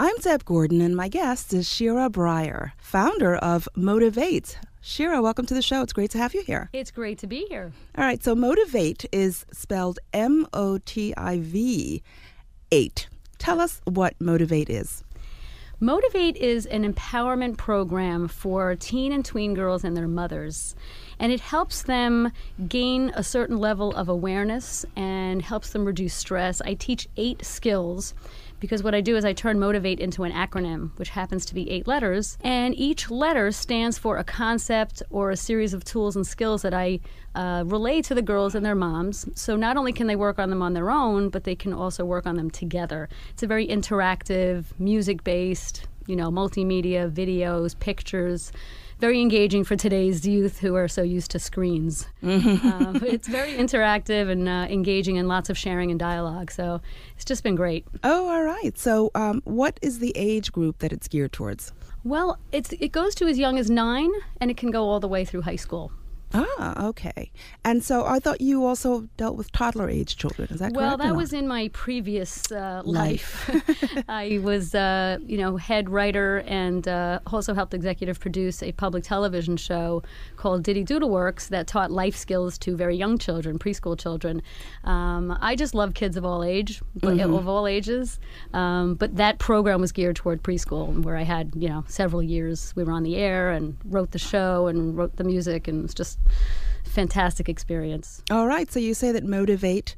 I'm Deb Gordon, and my guest is Sheira Brayer, founder of Motivate. Sheira, welcome to the show. It's great to have you here. It's great to be here. All right, so Motivate is spelled M-O-T-I-V 8. Tell us what Motivate is. Motivate is an empowerment program for teen and tween girls and their mothers. And it helps them gain a certain level of awareness and helps them reduce stress. I teach 8 skills because what I do is I turn Motivate into an acronym, which happens to be 8 letters. And each letter stands for a concept or a series of tools and skills that I relay to the girls and their moms. So not only can they work on them on their own, but they can also work on them together. It's a very interactive, music-based, multimedia, videos, pictures. Very engaging for today's youth who are so used to screens. It's very interactive and engaging and lots of sharing and dialogue. So it's just been great. Oh, all right. So what is the age group that it's geared towards? Well, it goes to as young as 9, and it can go all the way through high school. Ah, okay. And so I thought you also dealt with toddler-age children. Is that correct? Well, that was in my previous life. I was, head writer and also helped executive produce a public television show called Diddy Doodle Works that taught life skills to very young children, preschool children. I just love kids of all ages. But that program was geared toward preschool, where I had, several years. We were on the air and wrote the show and wrote the music, and it was just fantastic experience. All right. So you say that Motivate,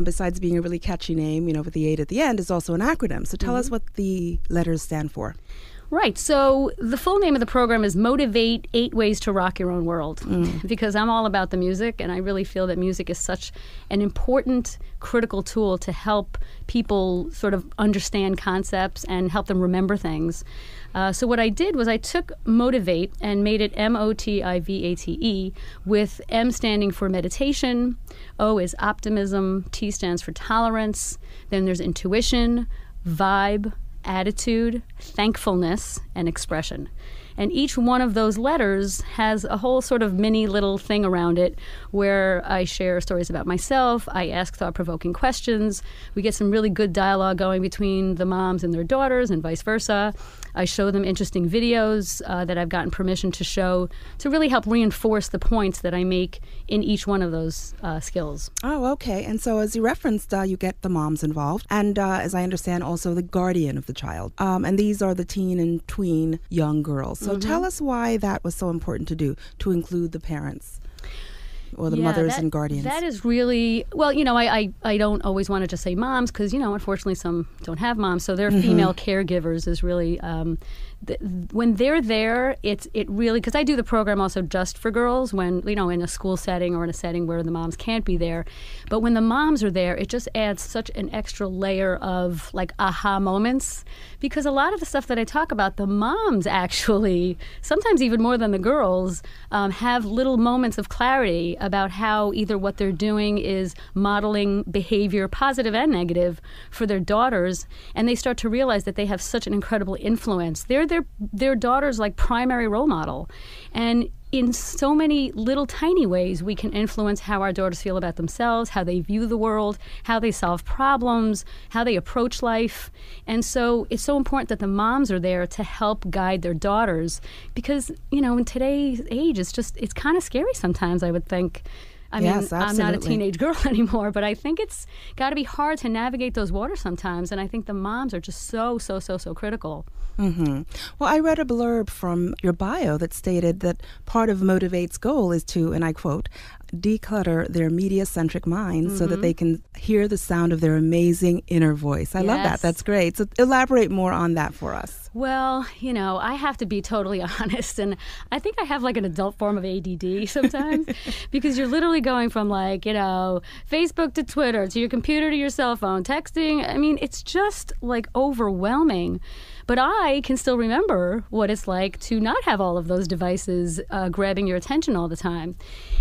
besides being a really catchy name, with the 8 at the end, is also an acronym. So tell us what the letters stand for. Right. So the full name of the program is Motivate 8 Ways to Rock Your Own World, because I'm all about the music, and I really feel that music is such an important, critical tool to help people sort of understand concepts and help them remember things. So what I did was I took Motivate and made it M-O-T-I-V-A-T-E, with M standing for meditation, O is optimism, T stands for tolerance, then there's intuition, vibe, attitude, thankfulness, and expression. And each one of those letters has a whole sort of mini little thing around it where I share stories about myself, I ask thought-provoking questions, we get some really good dialogue going between the moms and their daughters and vice versa. I show them interesting videos that I've gotten permission to show to really help reinforce the points that I make in each one of those skills. Oh, okay. And so as you referenced, you get the moms involved and, as I understand, also the guardian of the child. And these are the teen and tween young girls. So tell us why that was so important to do, to include the parents or the mothers and guardians. That is really, well, I don't always want to just say moms because, unfortunately some don't have moms. So they're female caregivers is really, when they're there, it really, because I do the program also just for girls when, in a school setting or in a setting where the moms can't be there. But when the moms are there, it just adds such an extra layer of like aha moments, because a lot of the stuff that I talk about, the moms actually, sometimes even more than the girls, have little moments of clarity about how either what they're doing is modeling behavior, positive and negative, for their daughters, and they start to realize that they have such an incredible influence. They're their daughter's like primary role model. And in so many little tiny ways, we can influence how our daughters feel about themselves, how they view the world, how they solve problems, how they approach life. And so it's so important that the moms are there to help guide their daughters because, in today's age, it's kind of scary sometimes, I would think. I mean, I'm not a teenage girl anymore, but I think it's got to be hard to navigate those waters sometimes. And I think the moms are just so critical. Well, I read a blurb from your bio that stated that part of Motivate's goal is to, and I quote, declutter their media-centric minds so that they can hear the sound of their amazing inner voice. I love that. That's great. So elaborate more on that for us. Well, I have to be totally honest, and I think I have like an adult form of ADD sometimes because you're literally going from Facebook to Twitter to your computer to your cell phone, texting. I mean, it's just like overwhelming. But I can still remember what it's like to not have all of those devices grabbing your attention all the time.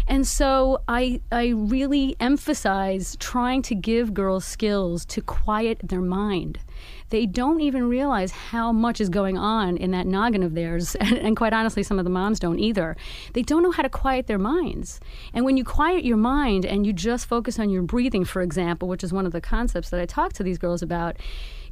And so I really emphasize trying to give girls skills to quiet their mind. They don't even realize how much is going on in that noggin of theirs. And quite honestly, some of the moms don't either. They don't know how to quiet their minds. And when you quiet your mind and you just focus on your breathing, for example, which is one of the concepts that I talk to these girls about,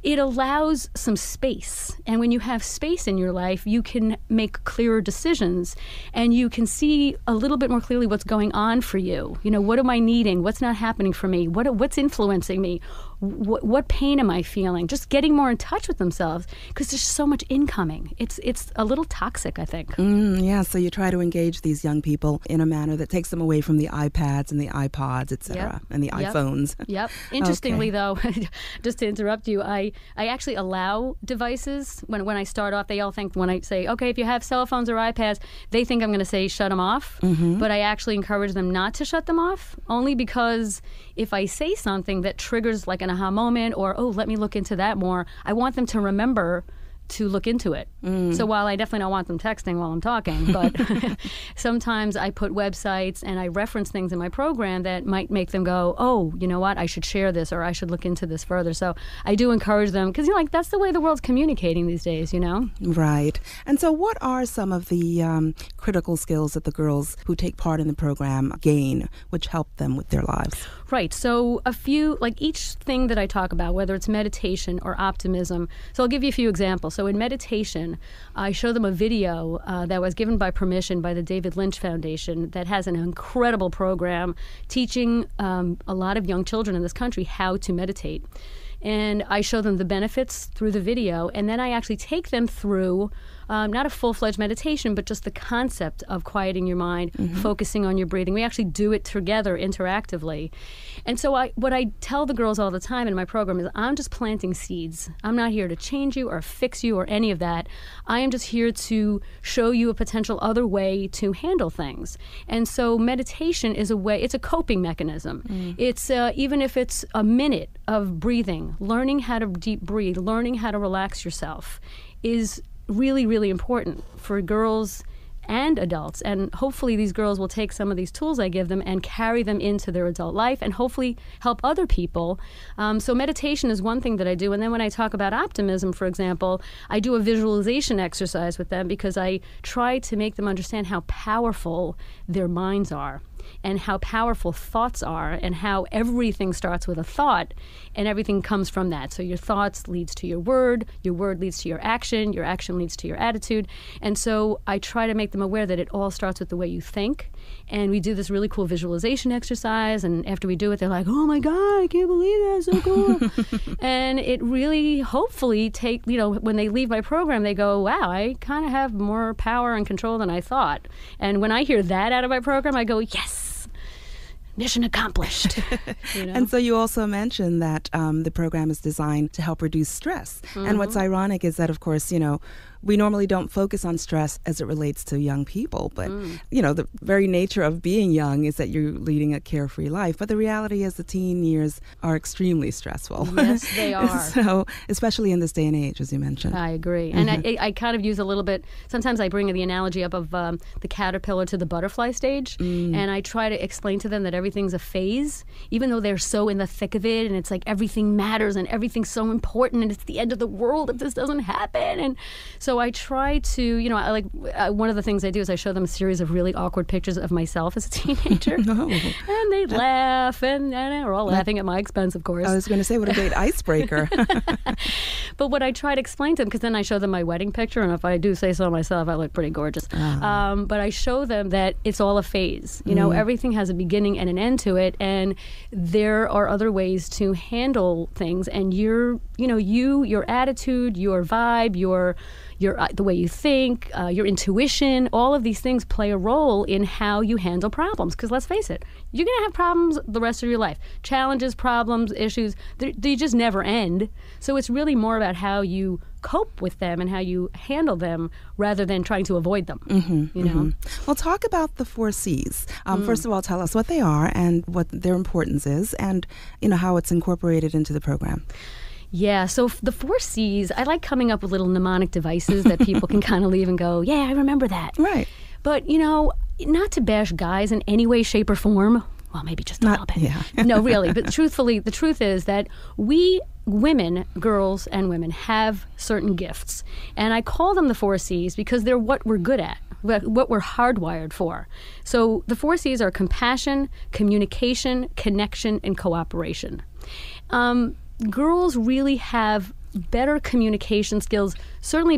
it allows some space. And when you have space in your life, you can make clearer decisions and you can see a little bit more clearly what's going on for you. You know, what am I needing? What's not happening for me? What's influencing me? What pain am I feeling? Just getting more in touch with themselves, because there's so much incoming. It's a little toxic, I think. Yeah, so you try to engage these young people in a manner that takes them away from the iPads and the iPods, et cetera, and the iPhones. Yep. Interestingly, though, just to interrupt you, I actually allow devices. When I start off, they all think when I say, okay, if you have cell phones or iPads, they think I'm going to say shut them off. But I actually encourage them not to shut them off, only because if I say something that triggers like an aha moment or, oh, let me look into that more, I want them to remember to look into it. So while I definitely don't want them texting while I'm talking, but sometimes I put websites and I reference things in my program that might make them go, oh, you know what, I should share this or I should look into this further. So I do encourage them, because, you know, like, that's the way the world's communicating these days, you know? Right. And so what are some of the critical skills that the girls who take part in the program gain, which help them with their lives? Right. So a few, like each thing that I talk about, whether it's meditation or optimism. So I'll give you a few examples. So in meditation, I show them a video that was given by permission by the David Lynch Foundation that has an incredible program teaching a lot of young children in this country how to meditate. And I show them the benefits through the video, and then I actually take them through not a full-fledged meditation, but just the concept of quieting your mind, focusing on your breathing. We actually do it together interactively. And so what I tell the girls all the time in my program is, I'm just planting seeds. I'm not here to change you or fix you or any of that. I am just here to show you a potential other way to handle things. And so meditation is a way, it's a coping mechanism. It's even if it's a minute of breathing, learning how to deep breathe, learning how to relax yourself is really, really important for girls and adults. And hopefully these girls will take some of these tools I give them and carry them into their adult life and hopefully help other people. So meditation is one thing that I do. And then when I talk about optimism, for example, I do a visualization exercise with them, because I try to make them understand how powerful their minds are and how powerful thoughts are, and how everything starts with a thought and everything comes from that. So your thoughts leads to your word leads to your action leads to your attitude. And so I try to make them aware that it all starts with the way you think. And we do this really cool visualization exercise, and after we do it, they're like, oh my God, I can't believe that, it's so cool. And it really hopefully when they leave my program, they go, wow, I kind of have more power and control than I thought. And when I hear that out of my program, I go, yes, mission accomplished. You know? And so you also mentioned that the program is designed to help reduce stress. And what's ironic is that, of course, you know, we normally don't focus on stress as it relates to young people. But, you know, the very nature of being young is that you're leading a carefree life. But the reality is the teen years are extremely stressful. Yes, they are. So, especially in this day and age, as you mentioned. I agree. And I kind of use a little bit, sometimes I bring the analogy up of the caterpillar to the butterfly stage. And I try to explain to them that everything's a phase, even though they're so in the thick of it. And it's like everything matters and everything's so important. And it's the end of the world if this doesn't happen. And so I try to, you know, one of the things I do is I show them a series of really awkward pictures of myself as a teenager. And they laugh, and we're all laughing at my expense, of course. I was going to say, what a great icebreaker. But what I try to explain to them, because then I show them my wedding picture, and if I do say so myself, I look pretty gorgeous. But I show them that it's all a phase. You know, everything has a beginning and an end to it, and there are other ways to handle things. And your attitude, your vibe, your the way you think, your intuition, all of these things play a role in how you handle problems. Because let's face it, you're going to have problems the rest of your life. Challenges, problems, issues, they just never end. So it's really more about how you cope with them and how you handle them rather than trying to avoid them. You know? Well, talk about the 4 C's. First of all, tell us what they are and what their importance is, and you know how it's incorporated into the program. Yeah, so the 4 C's, I like coming up with little mnemonic devices that people can kind of leave and go, yeah, I remember that. Right. But, you know, not to bash guys in any way, shape, or form. Well, maybe just a little bit. Yeah. No, really. But truthfully, the truth is that we women, girls and women, have certain gifts. And I call them the 4 C's because they're what we're good at, what we're hardwired for. So the 4 C's are compassion, communication, connection, and cooperation. Girls really have better communication skills, certainly better